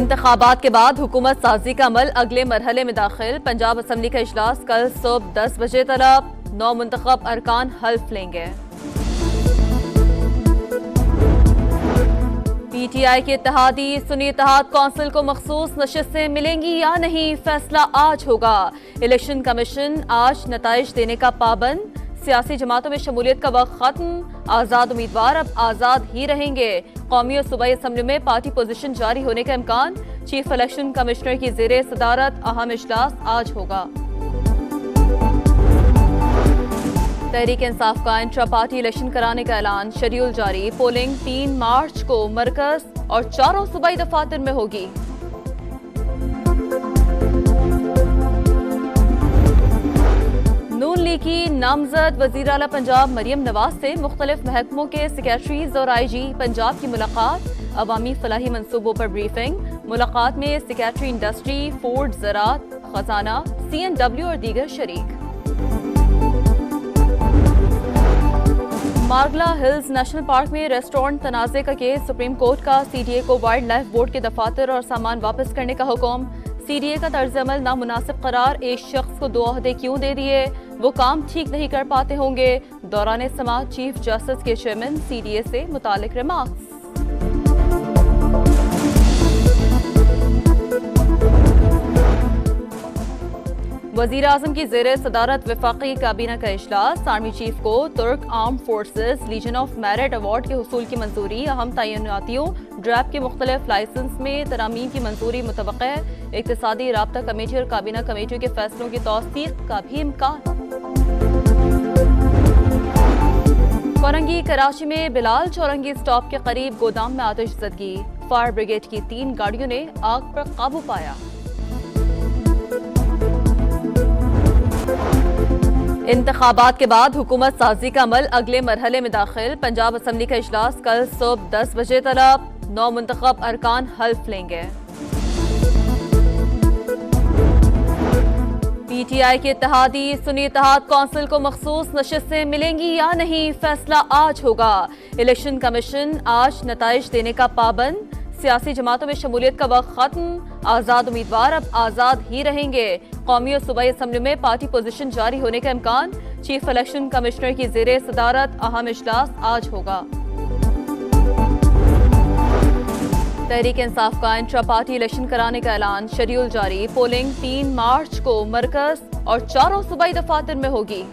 इंतखाबात के बाद हुकूमत साजी का अमल अगले मरहले में दाखिल। पंजाब असम्बली का इजलास कल सुबह 10 बजे तलब। 9 मुंतखब अरकान हल्फ लेंगे। PTI की इत्तेहादी सुन्नी इत्तेहाद कौंसिल को मखसूस नशिस्तें मिलेंगी या नहीं, फैसला आज होगा। इलेक्शन कमीशन आज नताइज देने का पाबंद। सियासी जमातों में शमूलियत का वक्त खत्म। आजाद उम्मीदवार अब आजाद ही रहेंगे। कौमी और सूबाई असम्बली में पार्टी पोजीशन जारी होने का इम्कान। चीफ इलेक्शन कमिश्नर की जेरे सदारत अहम इजलास आज होगा। तहरीक इंसाफ का इंट्रा पार्टी इलेक्शन कराने का ऐलान। शेड्यूल जारी। पोलिंग 3 मार्च को मरकज और 4 सूबाई दफातर में होगी। नून लीग की नामजद वजीर आला पंजाब मरियम नवाज से मुख्तलिफ महकमों के सेक्रेटरीज और IG पंजाब की मुलाकात। अवामी फलाही मंसूबों पर ब्रीफिंग। मुलाकात में सेक्रेटरी इंडस्ट्री, फूड, ज़राअत, खजाना, CNW और दीगर शरीक। मार्गला हिल्स नेशनल पार्क में रेस्टोरेंट तनाज़े का केस। सुप्रीम कोर्ट का CDA को वाइल्ड लाइफ बोर्ड के दफातर और सामान वापस करने का हुक्म। CDA का तर्ज अमल नामुनासिब करार। एक शख्स को 2 ओहदे क्यों दे दिए, वो काम ठीक नहीं कर पाते होंगे। दौरान समाअत चीफ जस्टिस के चेयरमैन CDA से मुतालिक रिमार्क्स। वजीर आजम की जेरे सदारत वफाकी काबीना का इजलास। आर्मी चीफ को तुर्क arm forces Legion of Merit award के हुसूल की मंजूरी। अहम तयनातियों ड्रैप के मुख्तलिफ लाइसेंस में तरामीम की मंजूरी मुतवक्के है। इक्तिसादी राब्ता कमेटी और काबीना कमेटियों के फैसलों की तौसीक का भी इम्कान। कोरंगी कराची में बिलाल चौरंगी स्टॉप के करीब गोदाम में आतिशज़दगी। फायर ब्रिगेड की 3 गाड़ियों ने आग पर काबू पाया। इंतखाबात के बाद हुकूमत साजी का अमल अगले मरहले में दाखिल। पंजाब असम्बली का इजलास कल सुबह 10 बजे तलब। 9 मुंतखब अरकान हल्फ लेंगे। PTI की इत्तेहादी सुन्नी इत्तेहाद कौंसिल को मखसूस नशिस्तें मिलेंगी या नहीं, फैसला आज होगा। इलेक्शन कमीशन आज नताइज देने का पाबंद। सियासी जमातों में शमूलियत का वक्त खत्म। आजाद उम्मीदवार अब आजाद ही रहेंगे। कौमी और सूबाई असम्बली में पार्टी पोजीशन जारी होने का इम्कान। चीफ इलेक्शन कमिश्नर की जेरे सदारत अहम इजलास आज होगा। तहरीक इंसाफ का इंट्रा पार्टी इलेक्शन कराने का ऐलान। शेड्यूल जारी। पोलिंग 3 मार्च को मरकज और 4 सूबाई दफातर में होगी।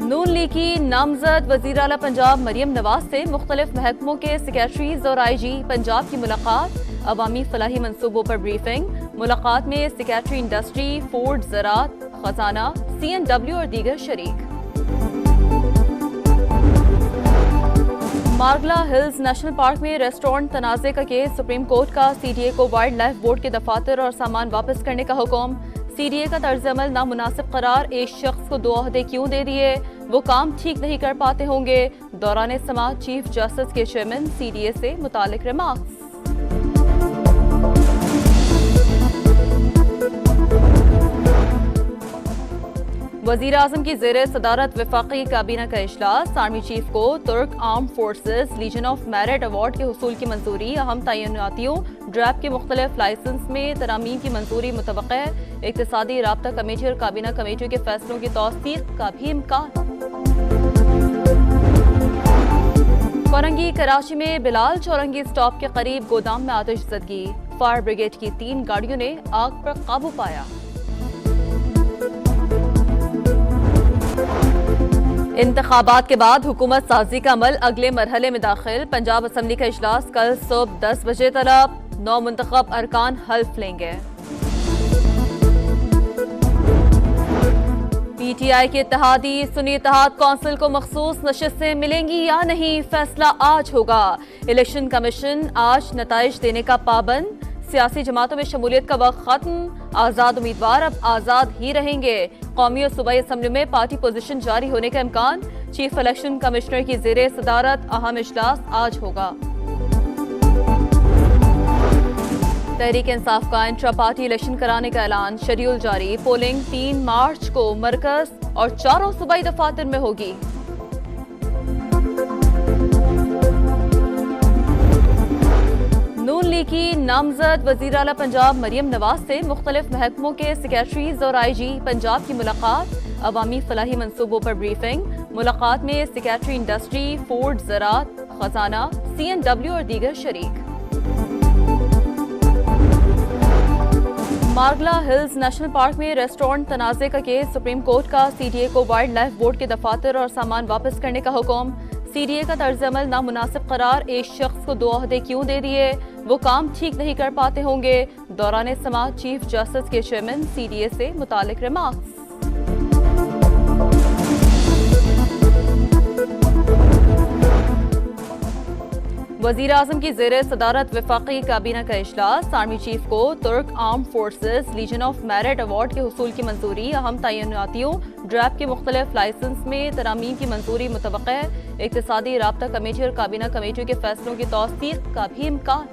नून लीग की नामजद वजीर आला पंजाब मरियम नवाज से मुख्तलिफ महकमों के सेक्रेटरीज और IG पंजाब की मुलाकात। अवामी फलाही मंसूबों पर ब्रीफिंग। मुलाकात में सेक्रेटरी इंडस्ट्री, फूड, ज़राअत, खजाना, CNW और दीगर शरीक। मार्गला हिल्स नेशनल पार्क में रेस्टोरेंट तनाज़े का केस। सुप्रीम कोर्ट का CDA को वाइल्ड लाइफ बोर्ड के दफातर और सामान वापस करने का हुक्म। CDA का तर्ज अमल नामुनासिब करार। एक शख्स को 2 ओहदे क्यों दे दिए, वो काम ठीक नहीं कर पाते होंगे। दौरान समाअत चीफ जस्टिस के चेयरमैन CDA से मुतालिक रिमार्क्स। वजीर आजम की जेरे सदारत वफाकी काबीना का इजलास। आर्मी चीफ को तुर्क arm forces Legion of Merit award के हुसूल की मंजूरी। अहम तयनातियों ड्रैप के मुख्तलिफ लाइसेंस में तरामीम की मंजूरी मुतवक्के है। इक्तिसादी राब्ता कमेटी और काबीना कमेटियों के फैसलों की तौसीक का भी इम्कान। कोरंगी कराची में बिलाल चौरंगी स्टॉप के करीब गोदाम में आतिशज़दगी। फायर ब्रिगेड की 3 गाड़ियों ने आग पर काबू पाया। इंतखाबात के बाद हुकूमत साजी का अमल अगले मरहले में दाखिल। पंजाब असम्बली का इजलास कल सुबह 10 बजे तलब। 9 मुंतखब अरकान हल्फ लेंगे। PTI की इत्तेहादी सुन्नी इत्तेहाद कौंसिल को मखसूस नशिस्तें मिलेंगी या नहीं, फैसला आज होगा। इलेक्शन कमीशन आज नताइज देने का पाबंद। सियासी जमातों में शमूलियत का वक्त खत्म। आजाद उम्मीदवार अब आजाद ही रहेंगे। कौमी और सूबाई असम्बली में पार्टी पोजीशन जारी होने का इम्कान। चीफ इलेक्शन कमिश्नर की जेरे सदारत अहम इजलास आज होगा। तहरीक इंसाफ का इंट्रा पार्टी इलेक्शन कराने का ऐलान। शेड्यूल जारी। पोलिंग 3 मार्च को मरकज और 4 सूबाई दफातर में होगी। नून लीग की नामजद वजीर आला पंजाब मरियम नवाज से मुख्तलिफ महकमों के सेक्रेटरीज और IG पंजाब की मुलाकात, अवामी फलाही मंसूबों पर ब्रीफिंग। मुलाकात में सेक्रेटरी इंडस्ट्री, फूड, ज़राअत, खजाना, CNW और दीगर शरीक। मार्गला हिल्स नेशनल पार्क में रेस्टोरेंट तनाज़े का केस, सुप्रीम कोर्ट का CDA को वाइल्ड लाइफ बोर्ड के दफातर और सामान वापस करने का हुक्म। CDA का तर्ज अमल नामुनासिब करार, एक शख्स को 2 ओहदे क्यों दे दिए, वो काम ठीक नहीं कर पाते होंगे। दौरान समाअत चीफ जस्टिस के चेयरमैन CDA से मुतालिक रिमार्क्स। वजीर आजम की जेर सदारत वफाकी काबीना का इजलास, आर्मी चीफ को तुर्क arm forces Legion of Merit award के हुसूल की मंजूरी, अहम तयनातियों, ड्रैप के मुख्तलिफ लाइसेंस में तरामीम की मंजूरी मुतवक्का, इक्तिसादी राब्ता कमेटी और काबीना कमेटियों के फैसलों की तौसीक का भी इम्कान।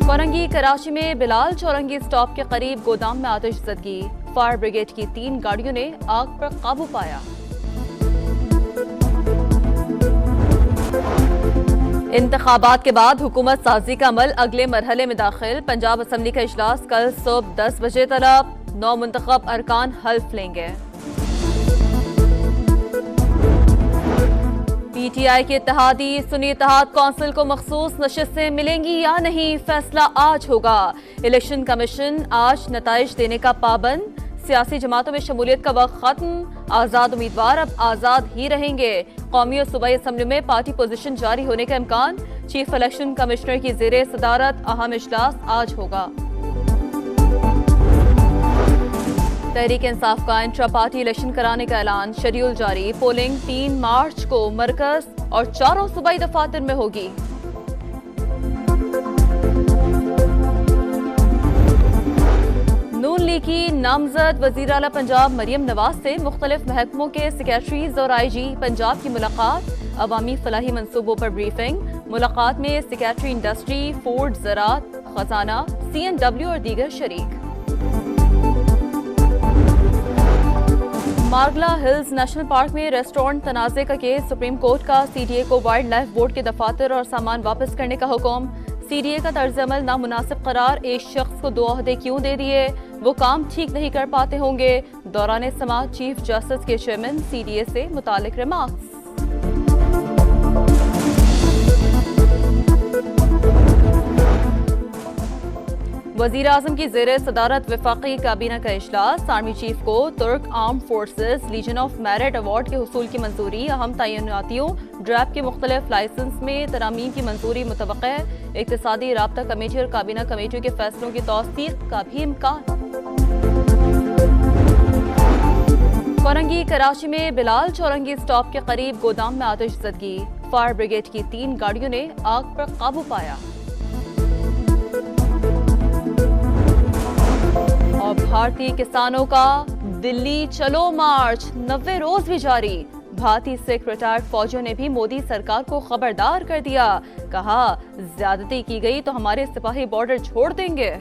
कोरंगी कराची में बिलाल चौरंगी स्टॉप के करीब गोदाम में आतिशज़दगी, फायर ब्रिगेड की 3 गाड़ियों ने आग पर काबू पाया। इंतखाबात के बाद हुकूमत साजी का अमल अगले मरहले में दाखिल, पंजाब असम्बली का इजलास कल सुबह 10 बजे तलब, 9 मुंतखब अरकान हल्फ लेंगे। PTI के इत्तेहादी सुन्नी इत्तेहाद कौंसिल को मखसूस नशिस्तें मिलेंगी या नहीं, फैसला आज होगा। इलेक्शन कमीशन आज नताइज देने का पाबंद, सियासी जमातों में शमूलियत का वक्त खत्म, आजाद उम्मीदवार अब आजाद ही रहेंगे। कौमी और सूबाई असम्बली में पार्टी पोजीशन जारी होने का इम्कान, चीफ इलेक्शन कमिश्नर की जेरे सदारत अहम इजलास आज होगा। तहरीक इंसाफ का इंट्रा पार्टी इलेक्शन कराने का ऐलान, शेड्यूल जारी, पोलिंग 3 मार्च को मरकज और 4 सूबाई दफातर में होगी। नून लीग की नामजद वजीर आला पंजाब मरियम नवाज से मुख्तलिफ महकमों के सेक्रेटरीज और IG पंजाब की मुलाकात, अवामी फलाही मंसूबों पर ब्रीफिंग। मुलाकात में सेक्रेटरी इंडस्ट्री, फूड, ज़राअत, खजाना, CNW और दीगर शरीक। मार्गला हिल्स नेशनल पार्क में रेस्टोरेंट तनाज़े का केस, सुप्रीम कोर्ट का CDA को वाइल्ड लाइफ बोर्ड के दफातर और सामान वापस करने का हुक्म। CDA का तर्ज अमल नामुनासिब करार, एक शख्स को 2 ओहदे क्यों दे दिए, वो काम ठीक नहीं कर पाते होंगे। दौरान समाअत चीफ जस्टिस के चेयरमैन CDA से मुतालिक रिमार्क्स। वजीर आजम की जेर सदारत वफाकी काबीना का इजलास, आर्मी चीफ को तुर्क arm forces Legion of Merit award के हुसूल की मंजूरी, अहम तयनातियों, ड्रैप के मुख्तलिफ लाइसेंस में तरामीम की मंजूरी मुतवक्का, इक्तिसादी राब्ता कमेटी और काबीना कमेटियों के फैसलों की तौसीक का भी इम्कान। कोरंगी कराची में बिलाल चौरंगी स्टॉप के करीब गोदाम में आतिशज़दगी, फायर ब्रिगेड की 3 गाड़ियों ने आग पर काबू पाया। और भारतीय किसानों का दिल्ली चलो मार्च 90 रोज भी जारी, भारतीय सिख रिटायर्ड फौजियों ने भी मोदी सरकार को खबरदार कर दिया, कहा ज्यादती की गई तो हमारे सिपाही बॉर्डर छोड़ देंगे।